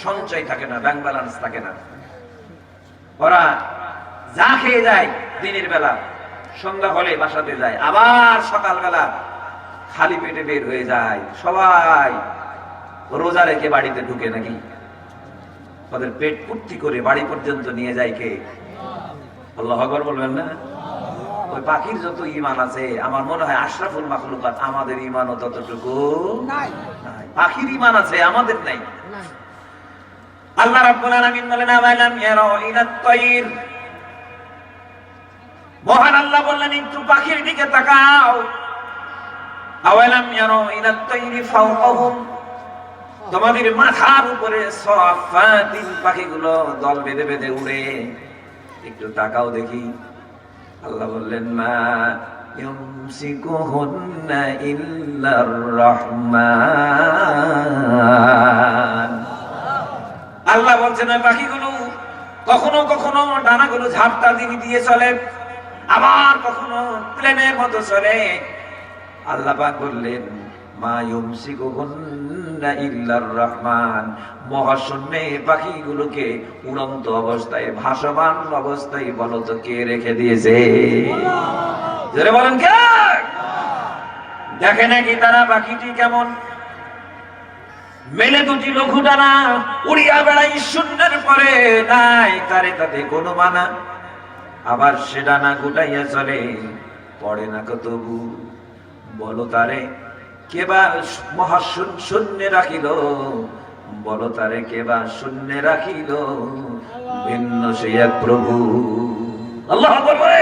সঞ্চয় থাকে না, ব্যাংক ব্যালেন্স থাকে না। ওরা যা খেয়ে যায় দিনের বেলা, সন্ধ্যা হলে বাসাতে যায়, আবার সকালবেলা খালি পেটে বের হয়ে যায়। সবাই রোজা রেখে বাড়িতে ঢুকে নাকি, ওদের পেট পূর্তি করে বাড়ি পর্যন্ত নিয়ে যায় কে? আল্লাহু আকবার বলবেন না? ওই পাখির যত ঈমান আছে, আমার মনে হয় আশরাফুল মাখলুকাত আমাদের ঈমানও ততটুকু নাই। পাখির ঈমান আছে, আমাদের নাই। আল্লাহ রাব্বুল আলামিন বলেন আওয়ালাম ইয়ারাউ ইলাত তায়র, মহান আল্লাহ বললেন একটু পাখির দিকে তাকাও। আওয়ালাম ইয়ারাউ ইলাত তায়রি ফাওকাহুম, তোমাদের মাথার উপরে সাফাতিন পাখিগুলো দল বেঁধে বেঁধে উড়ে, একটু তাকাও দেখি। আল্লাহ বললেন মা ইউমসিকুহুন্না ইল্লার রহমান। আল্লাহ বলছেন ওই পাখিগুলো কখনো কখনো ডানাগুলো ঝাপটা দিয়ে চলে, আবার কখনো প্লেনের মতো চলে। আল্লাহ পাক বললেন মা ইউমসিকুহুন্না ইল্লার রহমান, মহাশূন্যে পাখিগুলোকে উড়ন্ত অবস্থায়, ভাসমান অবস্থায় বলো তো কে রেখে দিয়েছে? জোরে বলেন কে? দেখে নাকি তারা পাখিটি কেমন মেলে দুটি লঘু ডানা উড়িয়া বেড়াই শূন্যের পরে, নাই তারে তাতে কোনো মানা, আবার সে ডানা গুটাইয়া চলে, পড়ে না কতবু। বলো তারে কেবা মহাশূন্যে রাখিল, বলো তারে কেবা শূন্যে রাখিল, ভিন্ন সে এক প্রভু। আল্লাহ বলবে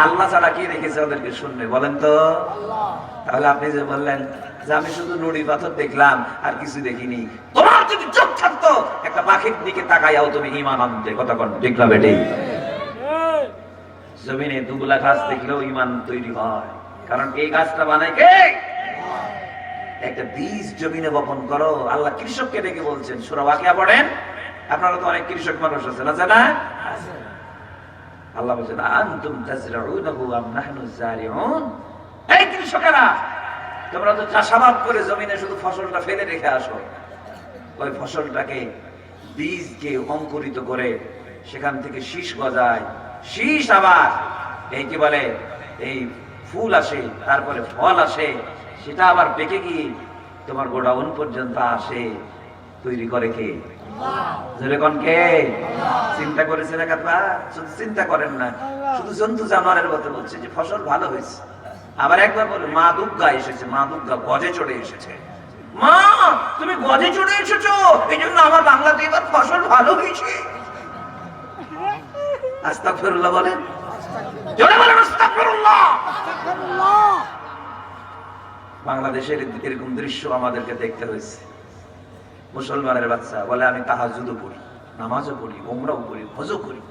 আল্লাহ ছাড়া কি রেখেছে ওদেরকে শূন্যে? বলেন তো। তাহলে আপনি যে বললেন যে আমি শুধু নুড়ি পাথর দেখলাম আর কিছু দেখিনি, তোমার যদি চোখ থাকতো একটা পাখির দিকে তাকাইয়াও তুমি ঈমান আনতে। কথা কোন ঠিক না বেটি? জমিনে দুবলা গাছ দেখলেও ঈমান তৈরি হয়, কারণ এই গাছটা বানায় কে? একটা বীজ জমিনে বপন করো। আল্লাহ কৃষককে ডেকে বলছেন, সূরা ওয়াকিয়া পড়েন, আপনারা তো অনেক কৃষক মানুষ আছেন, আছে না? আল্লাহ বলছেন আনতুম তাজরাউনাহু আম নাহনুজ জারিউন। এই কৃষকেরা, তোমরা তো চাষাবাদ করে জমিনে শুধু ফসলটা ফেলে রেখে আসো, ওই ফসলটাকে বীজকে অঙ্কুরিত করে সেখান থেকে শীষ গজায়, শীষ আবার এই কি বলে এই ফুল আসে, তারপরে ফল আসে, সেটা আবার পেকে গিয়ে তোমার গোডাউন পর্যন্ত আসে। তৈরি করে কে? যেরকম কে? চিন্তা করেছেন একবার? শুধু চিন্তা করেন না, শুধু জন্তু জানোয়ারের কথা বলছে যে ফসল ভালো হয়েছে। আবার একবার বলে মা দুর্গা এসেছে, মা দুর্গা গজে চড়ে এসেছে। মা তুমি গজে চড়ে এসেছো, এই জন্য আমার বাংলাতে এবার ফসল ভালো হয়েছে। আস্তাগফিরুল্লাহ বলেন, জোরে বলেন আস্তাগফিরুল্লাহ। বাংলাদেশের এরকম দৃশ্য আমাদেরকে দেখতে হয়েছে। মুসলমানের বাচ্চা বলে আমি তাহাজ্জুদও পড়ি, নামাজও পড়ি, উমরাও করি, হজও করি,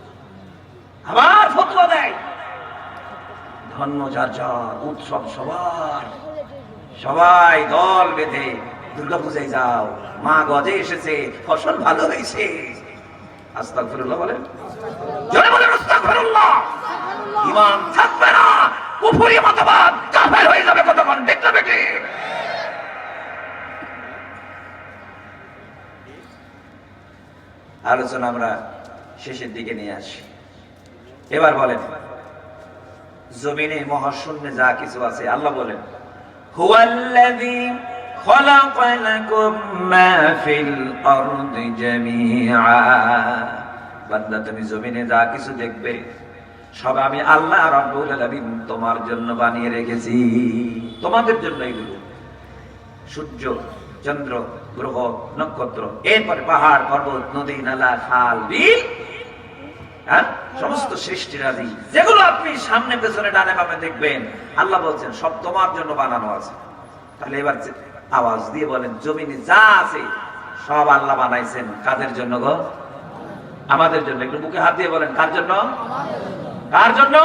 আবার ফতোয়া দেয় ধর্ম যার যার, উৎসব সবার, সবাই দল বেঁধে দুর্গাপূজায় যাও, মা গজে এসেছে, ফসল ভালো হয়েছে। আস্তাগফিরুল্লাহ বলেন, জোরে বলেন আস্তাগফিরুল্লাহ। ঈমান থাকবে না, কুফরি মতবাদ, কাফের হয়ে যাবে। কতক্ষণ দেখতে বেটি? আলোচনা আমরা শেষের দিকে নিয়ে আসি। এবার বলেন জমিনে মহাশূন্যে যা কিছু আছে, আল্লাহ বলেন হুয়াল্লাযী খালাকা লাকুম মা ফিল আরদি জামিআ। বান্দা তুমি জমিনে যা কিছু দেখবে সব আমি আল্লাহ রাব্বুল আলামিন তোমার জন্য বানিয়ে রেখেছি, তোমাদের জন্য। এগুলো সূর্য, চন্দ্র, গ্রহ, নক্ষত্র, এরপরে পাহাড়, পর্বত, নদী, নালা, খাল, বিল, সমস্ত সৃষ্টিরাজি যেগুলো আপনি সামনে পেছনে ডানে বামে দেখবেন, আল্লাহ বলছেন সব তোমার জন্য বানানো আছে। তাহলে এবার আওয়াজ দিয়ে বলেন জমিনে যা আছে সব আল্লাহ বানাইছেন কাদের জন্য গো? আমাদের জন্য। একটু বুকে হাত দিয়ে বলেন কার জন্য? কার জন্য?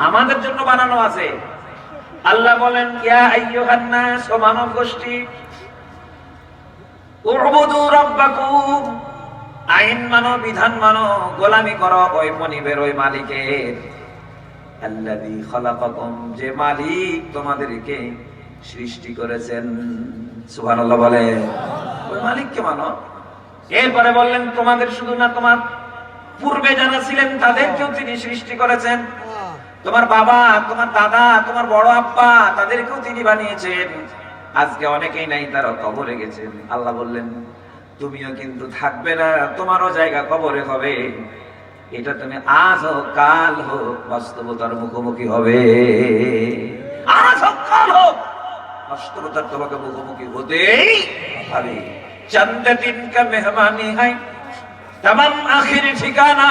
আমাদের জন্য বানানো আছে। আল্লাহ বলেন ইয়া আইয়ুহান নাস, ও মানব গোষ্ঠী, উবুদু রাব্বাকুম, আইন মানো, বিধান মানো, গোলামি করো ওই মনিবের, ওই মালিকের। আল্লাযী খালাকাকুম, যে মালিক তোমাদেরকে সৃষ্টি করেছেন। সুবহানাল্লাহ বলে, ওই মালিককে মানো। এরপরে বললেন তোমাদের শুধু না, তোমার পূর্বে যারা ছিলেন তাদেরকেও তিনি সৃষ্টি করেছেন। তোমার বাবা, তোমার দাদা, তোমার বড় আব্বা, তাদেরকেও তিনি বানিয়েছেন। আজকে অনেকেই নাই, তারা কবরে গেছেন। আল্লাহ বললেন তুমিও কিন্তু থাকবে না, তোমারও জায়গা কবরে হবে। এটা তুমি আজ হোক কাল হোক বাস্তবতার মুখোমুখি হবে। আজ হোক কাল হোক বাস্তবতার তোমাকে মুখোমুখি হতেই হবে। চন্দ দিন কা মেহমানি হয় तमाम आखिर ठिकाना,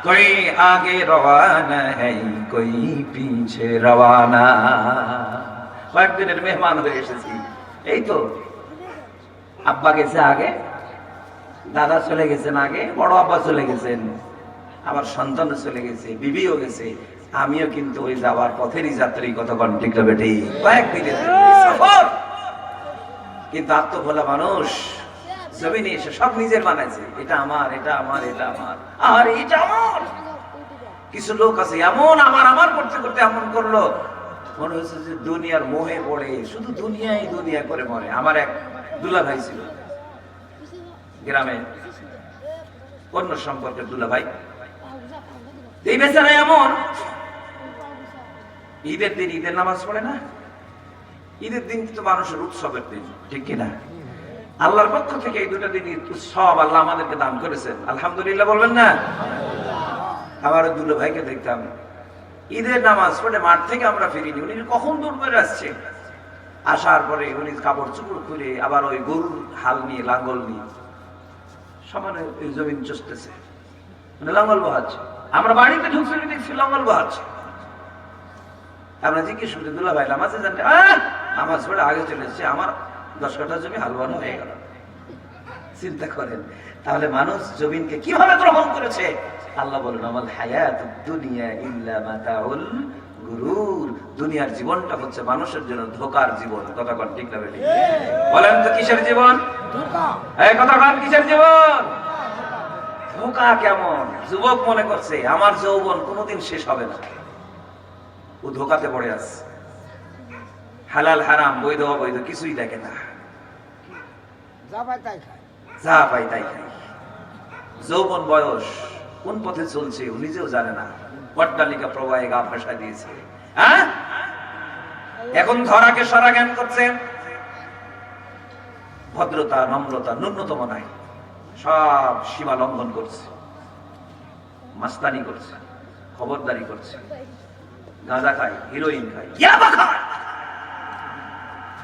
कोई आगे रवाना है कोई पीछे रवाना। কয়েকদিনের মেহমান হয়ে এসেছি। এই তো আব্বা গেছে আগে, দাদা চলে গেছেন আগে, বড় আব্বা চলে গেছেন, আমার সন্তান চলে গেছে, বিবিও গেছে, আমিও কিন্তু ওই যাওয়ার পথেরই যাত্রী। কতক্ষণ ঠিক হবে ঠিক কয়েকদিনের সফর। কিন্তু আত্মভোলা মানুষ জমিনে এসে সব নিজের বানাইছে, এটা আমার, এটা আমার, এটা আমার, আর এটা আমার। কিছু লোক আছে এমন আমার আমার করতে করতে এমন করলো, মনে হচ্ছে যে দুনিয়ার মোহে পড়ে শুধু দুনিয়াই দুনিয়া করে মরে। আমার এক দুলা ভাই ছিল গ্রামে, অন্য সম্পর্কের দুলা ভাই। এই বেচারা এমন, ঈদের দিন ঈদের নামাজ পড়ে না। ঈদের দিন কিন্তু মানুষের উৎসবের দিন, ঠিক কিনা? আল্লাহর পক্ষ থেকে এই দুটো দিন উৎসব আল্লাহ আমাদেরকে দান করেছেন, আলহামদুলিল্লাহ বলবেন না? আমার দুটো ভাইকে দেখতাম ঈদের নামাজ পড়ে মাঠ থেকে আমরা ফিরিনি, উনি কখন দূর করে আসছে। আসার পরে উনি কাপড় চোপড় খুলে আবার ওই গরুর হাল নিয়ে, লাঙ্গল নিয়ে সমানে ওই জমিন চষতেছে, মানে লাঙ্গল বহাচ্ছে। আমরা বাড়িতে ঢুকছি, দেখছি লাঙ্গল বহাচ্ছে। আমরা জিজ্ঞেস করি দুলা ভাই নামাজে জানতে? নামাজ পড়ে আগে চলে এসছে, আমার 10 কাঠা জমি হালবানো হয়ে গেল। চিন্তা করেন তাহলে মানুষ জমিনকে কিভাবে গ্রহণ করেছে। আল্লাহ বলেন আমাল হায়াতুদ দুনিয়া ইল্লা মাতাউল গুরুর। দুনিয়ার জীবনটা হচ্ছে মানুষের জন্য ধোঁকার জীবন। কথা কোন ঠিক না বেটি? বলেন তো কিসের জীবন? ধোঁকা। এই কথা কোন কিসের জীবন? ধোঁকা। কেমন? যুবক মনে করছে আমার যৌবন কোনোদিন শেষ হবে না, ও ধোঁকাতে পড়ে আছে। হালাল হারাম বৈধ অবৈধ কিছুই দেখে না, যা পাই তাই খায়। যৌবন বয়স কোন পথে চলছে ও নিজেও জানে না। অট্টালিকা প্রবাহে গা ভাসা দিয়েছে। এখন ধরাকে সরা জ্ঞান করছে, ভদ্রতা নম্রতা ন্যূনতম নাই, সব সীমা লঙ্ঘন করছে, মাস্তানি করছে, খবরদারি করছে, গাঁজা খায়, হিরোইন খায়, ইয়াবা খায়।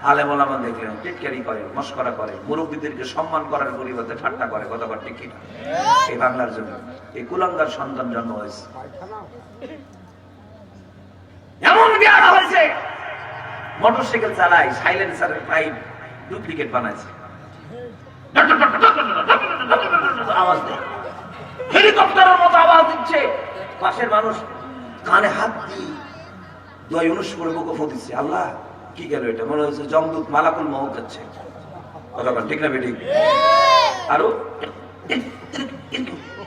আলেম ওলামা দেখলেন টিটকারি করে, মস্করা করে, মুরব্বীদেরকে সম্মান করার পরিবর্তে ঠাট্টা করে। কতবার ঠিক কিনা? এই বাংলার জন্য এই কুলাঙ্গার সন্তান জন্ম হয়েছে, এমন বিয়ারা হয়েছে। মোটরসাইকেল চালায়, সাইলেন্সারের পাইপ ডুপ্লিকেট বানাইছে, আওয়াজ দেয়, হেলিকপ্টারের মতো আওয়াজ দিচ্ছে। পাশের মানুষ কানে হাত দিয়ে দোয়া ইউনুস করে বুকে ফু দিচ্ছে। আল্লাহ কি গেল এটা? মনে হচ্ছে জমদূত মালাকুল মউত যাচ্ছে। কথা বল ঠিক না বেটি? আরো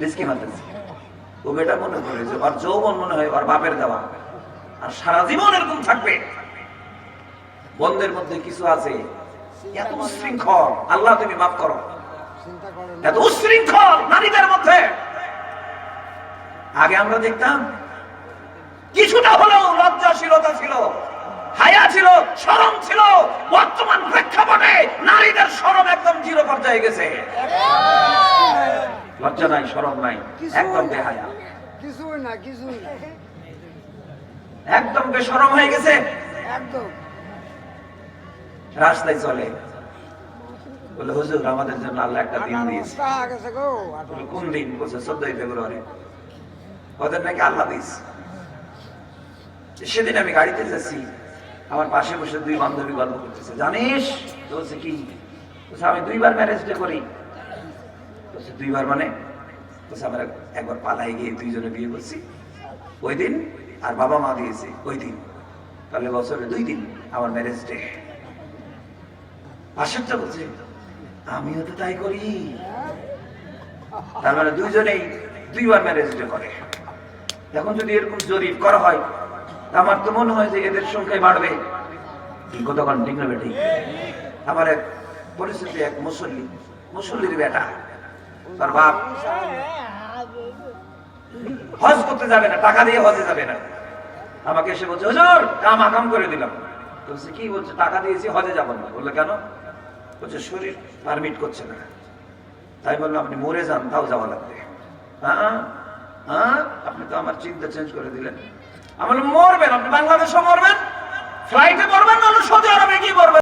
বিস্কি মারতেছে। ও বেটা মনে করে যে ওর যৌবন মনে হয় ওর বাপের দেওয়া, আর সারা জীবন এরকম থাকবে। বন্ধের মধ্যে কিছু আছে এত উশৃঙ্খল, আল্লাহ তুমি মাফ করো, এত উশৃঙ্খল নারীদের মধ্যে। আগে আমরা দেখতাম কিছুটা হলেও লজ্জাশীলতা ছিল, হায়া ছিল, শরম ছিল। বর্তমান প্রেক্ষাপটে নারীদের শরম একদম জিরো পর্যায়ে গেছে। লজ্জা নাই, শরম নাই, একদম বেহায়া, একদম বেশরম হয়ে গেছে। রাস্তায় চলে বলে হুজুর আমাদের জন্য আল্লাহ একটা দিন দিয়েছে। কোন দিন? বলছে 14 ফেব্রুয়ারি। ওদের নাকি আল্লাহ দিয়েছে। সেদিন আমি গাড়িতে যাচ্ছি, আমার পাশে বসে দুই বান্ধবী গল্প করতেছে। জানিস বলছে কি? বলছে আমি 2 বার ম্যারেজ ডে করি। বলছে 2 বার মানে? বলছে আমরা একবার পালাই গিয়ে 2 জনে বিয়ে করছি ওই দিন, আর বাবা মা দিয়েছে ওই দিন, তাহলে বছরে 2 দিন আমার ম্যারেজ ডে। পাশেরটা বলছে আমিও তো তাই করি, তার মানে 2 জনেই 2 বার ম্যারেজ ডে করে। এখন যদি এরকম জরিপ করা হয়, আমার তো মনে হয় যে এদের সংখ্যায় বাড়বে। কতক্ষণ ঠিক না বেটি? আমার এক পরিস্থিতি, এক মুসল্লি মুসল্লির বেটা, তার বাপ হজ করতে যাবে না, টাকা দিয়ে হজে যাবে না। আমাকে এসে বলছে, হুজুর কাম আকাম করে দিলাম। বলছে কি বলছে? টাকা দিয়েছি, হজে যাবেন না। বললে কেন? বলছে শরীর পারমিট করছে না। তাই বললো আপনি মরে যান, তাও যাওয়া লাগবে। আপনি তো আমার চিন্তা চেঞ্জ করে দিলেন। আমি বললাম মরবেন, আপনি বাংলাদেশে মরবেন, ফ্লাইটে মরবেন, না সৌদি আরবে গিয়ে মরবেন।